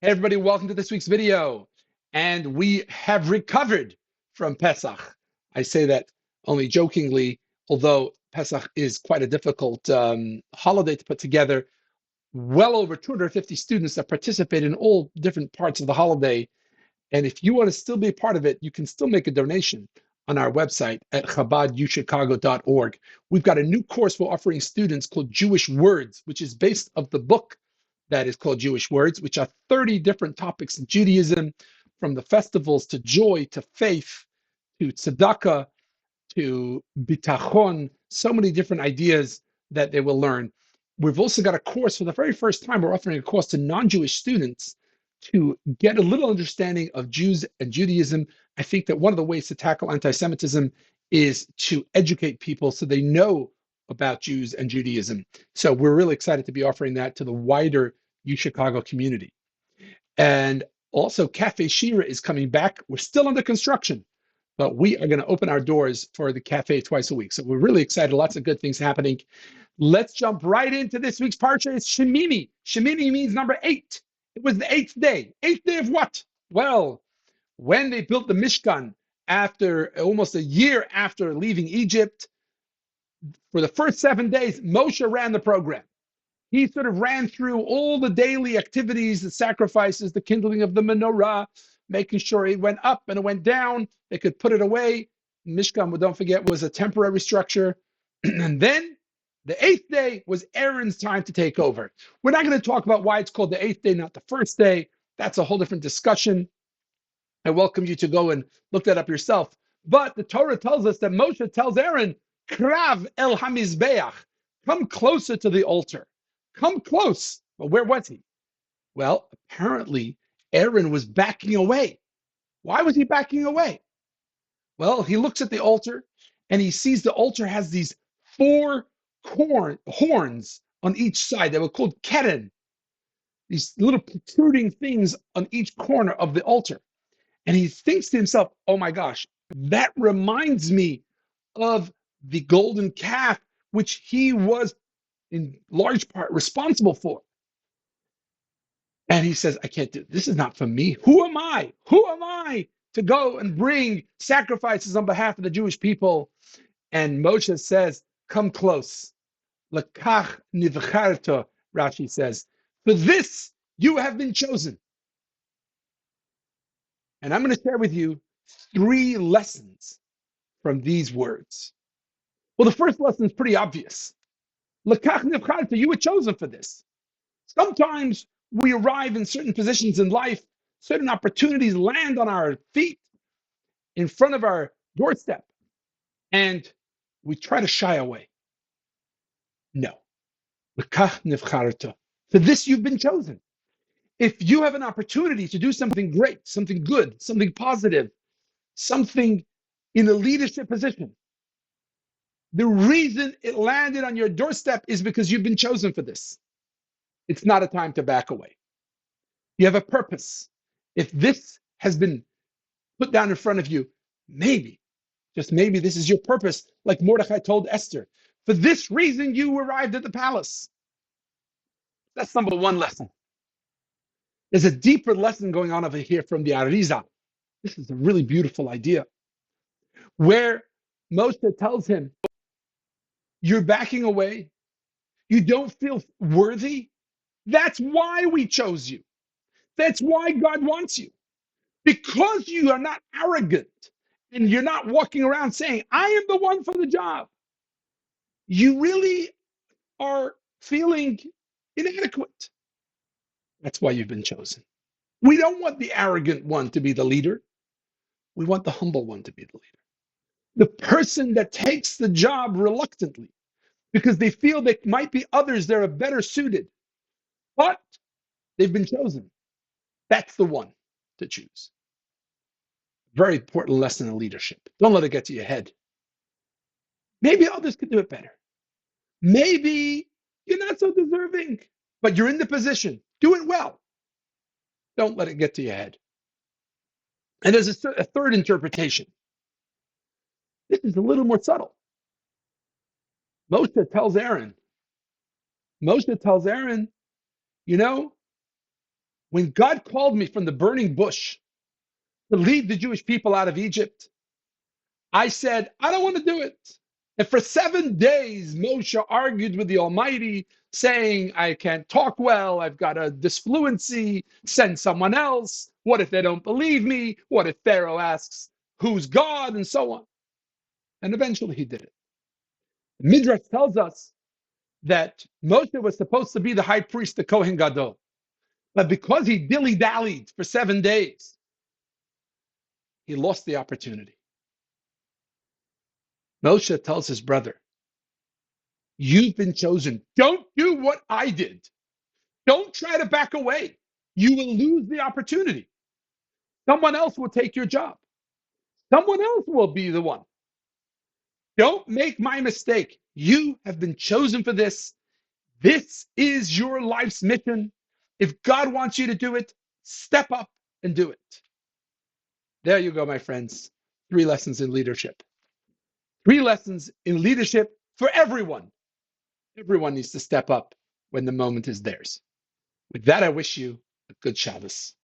Hey everybody, welcome to this week's video. And we have recovered from Pesach. I say that only jokingly, although Pesach is quite a difficult holiday to put together. Well over 250 students that participate in all different parts of the holiday. And if you want to still be a part of it, you can still make a donation on our website at ChabadUChicago.org. We've got a new course we're offering students called Jewish Words, which is based of the book that is called Jewish Words, which are 30 different topics in Judaism, from the festivals to joy to faith to tzedakah to bitachon, so many different ideas that they will learn. We've also got a course for the very first time. We're offering a course to non-Jewish students to get a little understanding of Jews and Judaism. I think that one of the ways to tackle anti-Semitism is to educate people so they know about Jews and Judaism. So we're really excited to be offering that to the wider UChicago community. And also Cafe Shira is coming back. We're still under construction, but we are going to open our doors for the cafe twice a week. So we're really excited. Lots of good things happening. Let's jump right into this week's parsha. It's Shemini. Shemini means number 8. It was the 8th day. 8th day of what? Well, when they built the Mishkan after almost a year after leaving Egypt, for the first 7 days, Moshe ran the program. He sort of ran through all the daily activities, the sacrifices, the kindling of the menorah, making sure it went up and it went down. They could put it away. Mishkan, don't forget, was a temporary structure. And then the 8th day was Aaron's time to take over. We're not going to talk about why it's called the 8th day, not the first day. That's a whole different discussion. I welcome you to go and look that up yourself. But the Torah tells us that Moshe tells Aaron, Krav el hamizbeach, come closer to the altar. Come close. Well, where was he? Well, apparently Aaron was backing away. Why was he backing away? Well, he looks at the altar and he sees the altar has these 4 horns on each side. They were called keren, these little protruding things on each corner of the altar. And he thinks to himself, oh my gosh, that reminds me of the golden calf, which he was in large part responsible for. And he says, I can't do it. This is not for me. Who am I? Who am I to go and bring sacrifices on behalf of the Jewish people? And Moshe says, come close. Lekach nivcharto, Rashi says, for this you have been chosen. And I'm going to share with you 3 lessons from these words. Well, the first lesson is pretty obvious. Lekach nivcharto, you were chosen for this. Sometimes we arrive in certain positions in life, certain opportunities land on our feet, in front of our doorstep, and we try to shy away. No. For this you've been chosen. If you have an opportunity to do something great, something good, something positive, something in a leadership position, the reason it landed on your doorstep is because you've been chosen for this. It's not a time to back away. You have a purpose. If this has been put down in front of you, maybe, just maybe, this is your purpose, like Mordechai told Esther. For this reason, you arrived at the palace. That's number 1 lesson. There's a deeper lesson going on over here from the Arizal. This is a really beautiful idea, where Moshe tells him, you're backing away. You don't feel worthy. That's why we chose you. That's why God wants you. Because you are not arrogant and you're not walking around saying, I am the one for the job. You really are feeling inadequate. That's why you've been chosen. We don't want the arrogant one to be the leader. We want the humble one to be the leader. The person that takes the job reluctantly because they feel there might be others that are better suited, but they've been chosen. That's the one to choose. Very important lesson in leadership. Don't let it get to your head. Maybe others could do it better. Maybe you're not so deserving, but you're in the position. Do it well. Don't let it get to your head. And there's a third interpretation. This is a little more subtle. Moshe tells Aaron, you know, When God called me from the burning bush to lead the Jewish people out of Egypt, I said, I don't want to do it. And for 7 days, Moshe argued with the Almighty, saying, I can't talk well, I've got a disfluency, send someone else. What if they don't believe me? What if Pharaoh asks, who's God? And so on. And eventually he did it. Midrash tells us that Moshe was supposed to be the high priest, the Kohen Gadol. But because he dilly-dallied for 7 days, he lost the opportunity. Moshe tells his brother, you've been chosen. Don't do what I did. Don't try to back away. You will lose the opportunity. Someone else will take your job. Someone else will be the one. Don't make my mistake. You have been chosen for this. This is your life's mission. If God wants you to do it, step up and do it. There you go, my friends. 3 lessons in leadership. 3 lessons in leadership for everyone. Everyone needs to step up when the moment is theirs. With that, I wish you a good Shabbos.